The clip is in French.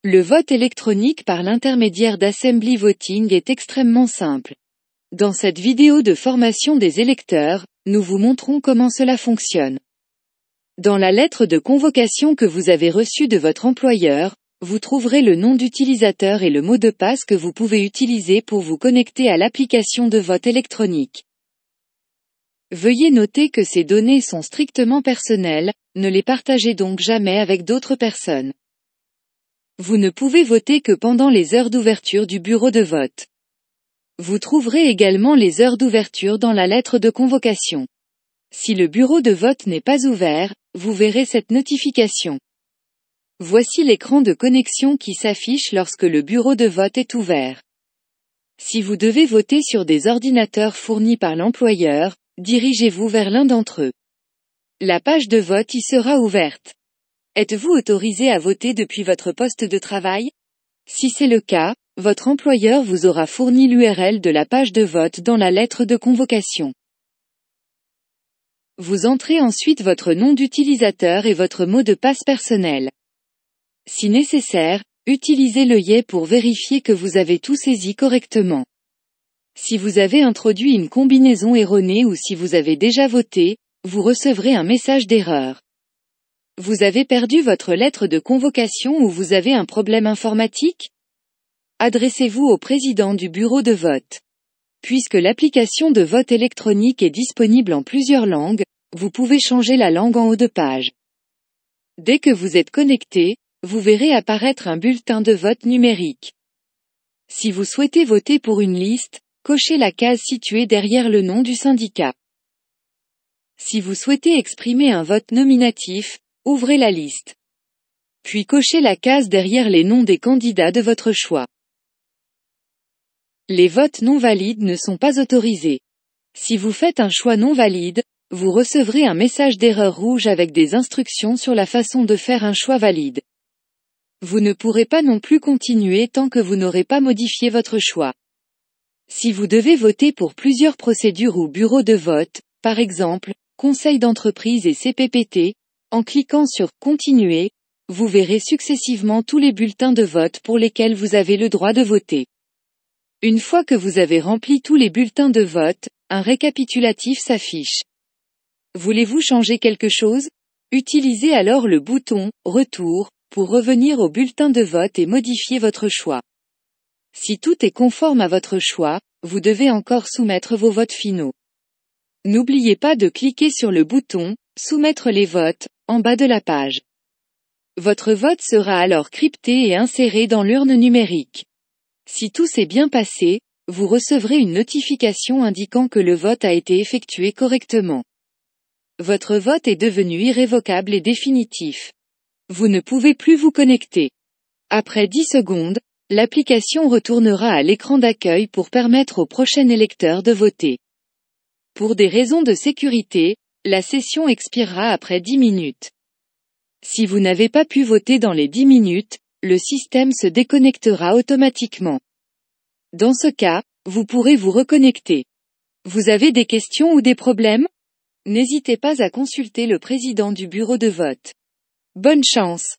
Le vote électronique par l'intermédiaire d'Assembly Voting est extrêmement simple. Dans cette vidéo de formation des électeurs, nous vous montrons comment cela fonctionne. Dans la lettre de convocation que vous avez reçue de votre employeur, vous trouverez le nom d'utilisateur et le mot de passe que vous pouvez utiliser pour vous connecter à l'application de vote électronique. Veuillez noter que ces données sont strictement personnelles, ne les partagez donc jamais avec d'autres personnes. Vous ne pouvez voter que pendant les heures d'ouverture du bureau de vote. Vous trouverez également les heures d'ouverture dans la lettre de convocation. Si le bureau de vote n'est pas ouvert, vous verrez cette notification. Voici l'écran de connexion qui s'affiche lorsque le bureau de vote est ouvert. Si vous devez voter sur des ordinateurs fournis par l'employeur, dirigez-vous vers l'un d'entre eux. La page de vote y sera ouverte. Êtes-vous autorisé à voter depuis votre poste de travail? Si c'est le cas, votre employeur vous aura fourni l'URL de la page de vote dans la lettre de convocation. Vous entrez ensuite votre nom d'utilisateur et votre mot de passe personnel. Si nécessaire, utilisez l'œillet pour vérifier que vous avez tout saisi correctement. Si vous avez introduit une combinaison erronée ou si vous avez déjà voté, vous recevrez un message d'erreur. Vous avez perdu votre lettre de convocation ou vous avez un problème informatique? Adressez-vous au président du bureau de vote. Puisque l'application de vote électronique est disponible en plusieurs langues, vous pouvez changer la langue en haut de page. Dès que vous êtes connecté, vous verrez apparaître un bulletin de vote numérique. Si vous souhaitez voter pour une liste, cochez la case située derrière le nom du syndicat. Si vous souhaitez exprimer un vote nominatif, ouvrez la liste. Puis cochez la case derrière les noms des candidats de votre choix. Les votes non valides ne sont pas autorisés. Si vous faites un choix non valide, vous recevrez un message d'erreur rouge avec des instructions sur la façon de faire un choix valide. Vous ne pourrez pas non plus continuer tant que vous n'aurez pas modifié votre choix. Si vous devez voter pour plusieurs procédures ou bureaux de vote, par exemple, conseil d'entreprise et CPPT, en cliquant sur « Continuer », vous verrez successivement tous les bulletins de vote pour lesquels vous avez le droit de voter. Une fois que vous avez rempli tous les bulletins de vote, un récapitulatif s'affiche. Voulez-vous changer quelque chose? Utilisez alors le bouton « Retour » pour revenir au bulletin de vote et modifier votre choix. Si tout est conforme à votre choix, vous devez encore soumettre vos votes finaux. N'oubliez pas de cliquer sur le bouton « Soumettre les votes » en bas de la page. Votre vote sera alors crypté et inséré dans l'urne numérique. Si tout s'est bien passé, vous recevrez une notification indiquant que le vote a été effectué correctement. Votre vote est devenu irrévocable et définitif. Vous ne pouvez plus vous connecter. Après 10 secondes, l'application retournera à l'écran d'accueil pour permettre au prochain électeur de voter. Pour des raisons de sécurité, la session expirera après 10 minutes. Si vous n'avez pas pu voter dans les 10 minutes, le système se déconnectera automatiquement. Dans ce cas, vous pourrez vous reconnecter. Vous avez des questions ou des problèmes? N'hésitez pas à consulter le président du bureau de vote. Bonne chance!